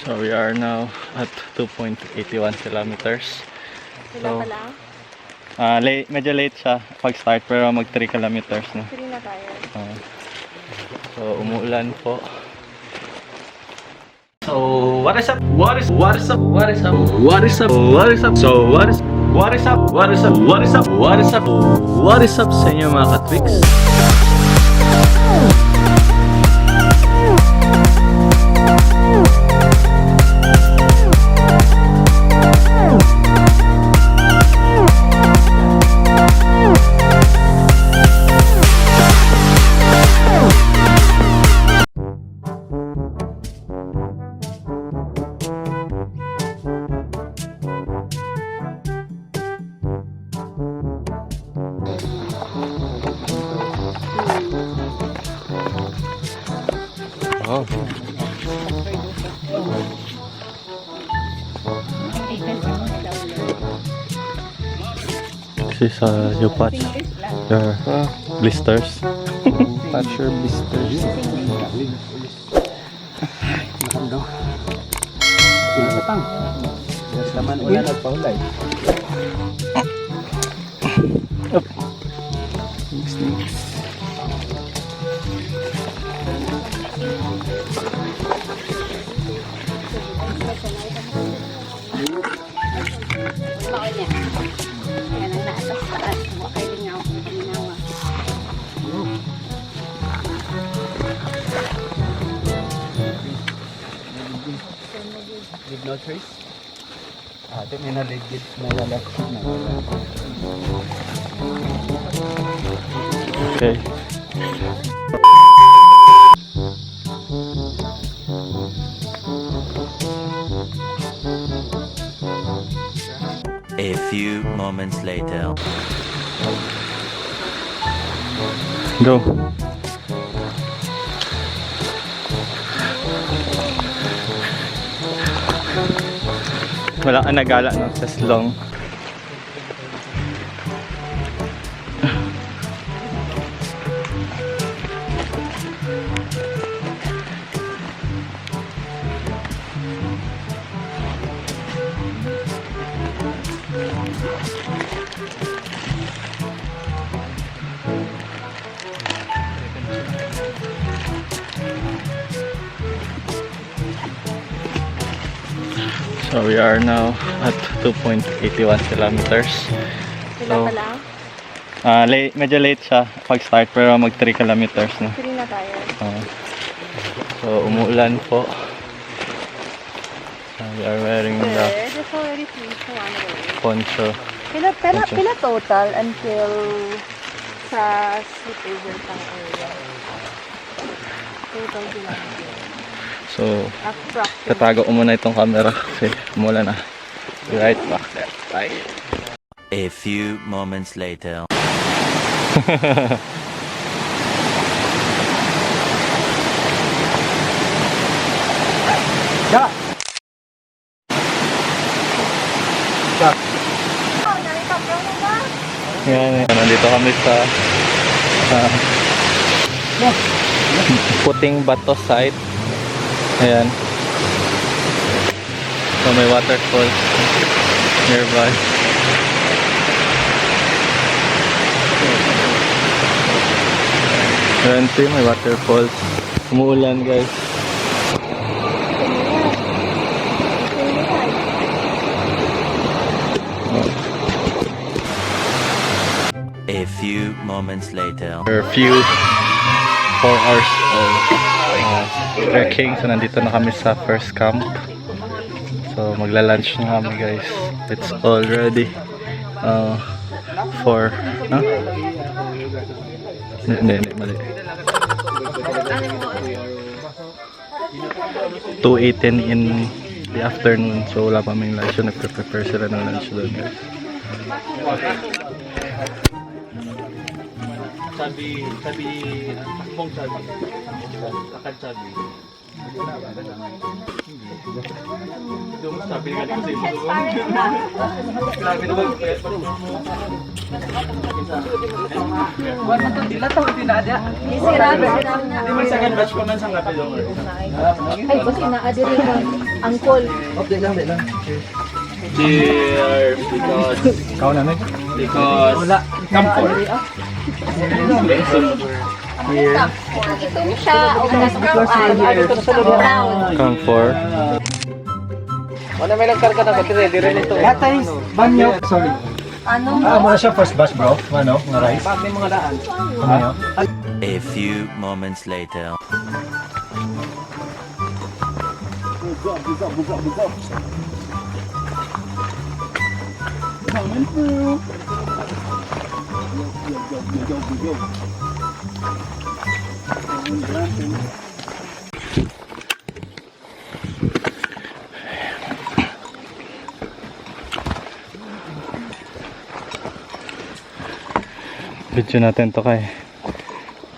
So we are now at 2.81 kilometers. So, medyo late siya pag-start pero mag 3 kilometers na. 3 na tayo. So umuulan po. So what is up? What is up? What is up? What is up? What is up? So what is up? What is up? What is up? What is up? What is up sa inyo mga katwiks? Oh. This is you patch your blisters. Patch your blisters. Naman wala nagpahulay. No trace? Ito may naligid na lalakit na. Okay. A few moments later. Go. Wala ka nagala ng seslong. So we are now at 2.81 kilometers. Sila pa lang? Medyo late siya pag-start pero mag 3 kilometers na. 3 na tayo. So umuulan po. We are wearing the It's already 3 so poncho. Pila total until sa sleepover pang area? Total kilometers. So tatago ko muna itong camera kasi umulan na. Be right back there. Bye. A few moments later. Ja! Ja! Yan, nandito kami sa Puting Bato site. Ayan. So may waterfall nearby. Ayan po may waterfall. Umuulan guys. A few moments later. Curfew 4 hours of trekking. So nandito na kami sa first camp. So magla-lunch na kami guys. It's already 4 hindi mali 2:18 in the afternoon. So wala pa kaming lunch. So nagpe-prepare sila ng lunch doon guys. Sabi, akong sabi, akan sabi. Ay, basta inaadiri ko. Angkol. Cheers, because wala kampor. Ito mo siya. O brown. Come for. Gatay, banyo. Sorry. Ano mo? Muna siya first batch bro. Ano, mga rice. Pag may mga daan. Ano? A few moments later. Video natin to kay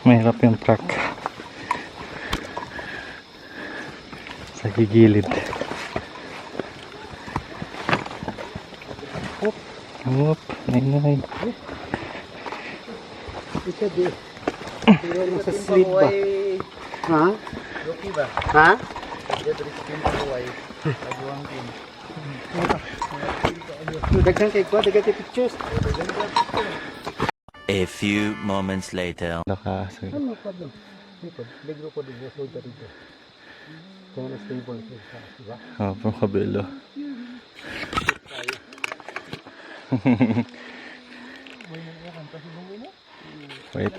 mahirap yung truck sa gigilid. Whoop, nay. Sa sleep ba? Ha? Ha? Daghang kay ko, daghang kay pictures. A few moments later. Naka, Ano problem? Ligro ko dito sa dito. Kung na stable siya, di ba? from kabilo. Wait.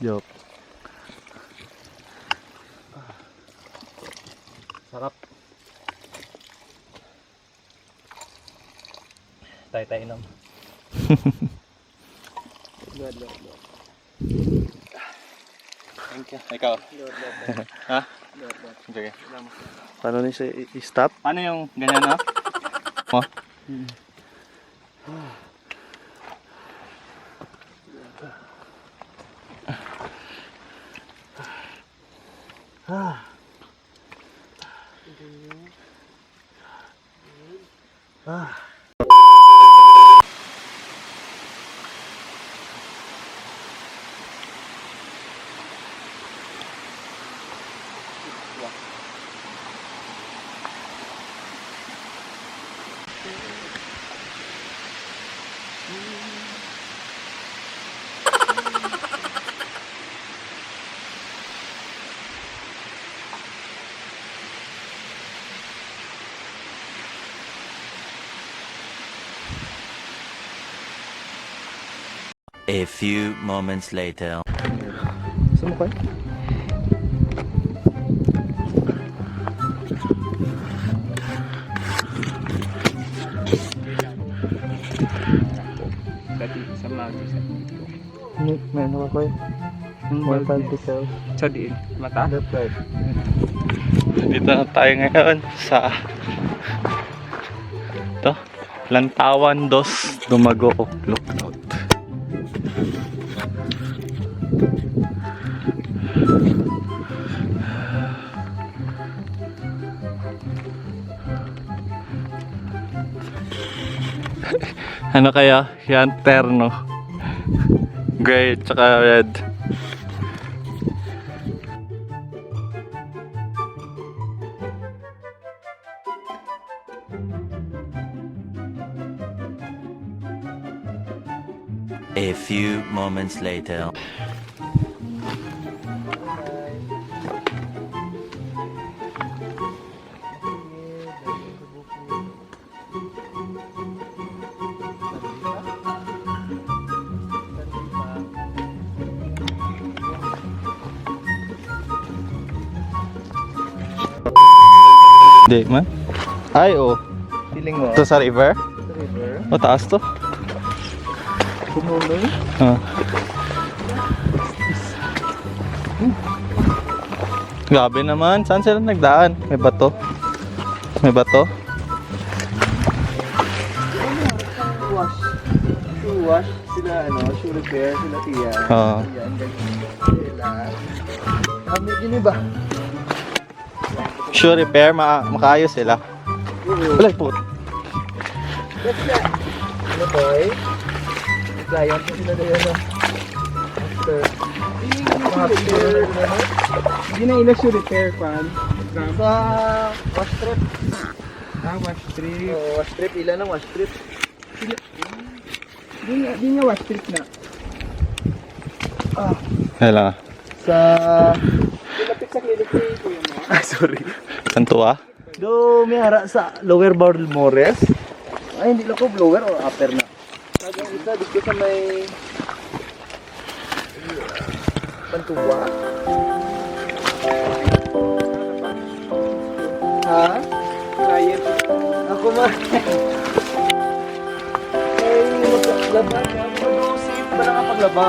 Yup. Sarap. Tay-tay nam. Thank you. Ikaw. Ha? Sige. Paano ni siya i-stop? Paano yung ganyan na? Oh? A few moments later. Saan mo kayo? Dati sa magis. May ano ba kayo? More pantical. Sa diin, mata. Left right. Dito na tayo ngayon sa ito, Lantawan 2 Dumago Lookout. Ano kaya? Yan terno. Gray tsaka red. A few moments later. Di man? Ay, oh. Feeling mo. Ito sa river? River. O, taas to. Kumuloy. Grabe naman. Saan sila nagdaan? May bato. May bato. Wash. Shoe wash. Sila shoe repair. Sila tiya. Oo. Yan, sila. Kami din ba? Shoe repair, makaayos sila. Wala po. Ano boy? Client ko sila na yun. Hindi na ilas yung repair pan. Sa wash strip. Wash strip. Oo, wash strip. Ilan ang wash strip? Di nga wash strip na. Kailangan. Sa... Lapit sa clinic ko yung mga. Ah, sorry. Santo ah? Do, may hara sa lower barrel mores. Ay, hindi lang ko blower o upper na. Sabi ang isa, dito sa may... Pantuwa. Ha? Client. Ako man. Ay, maglaba ka. Safe ba na kapag laba?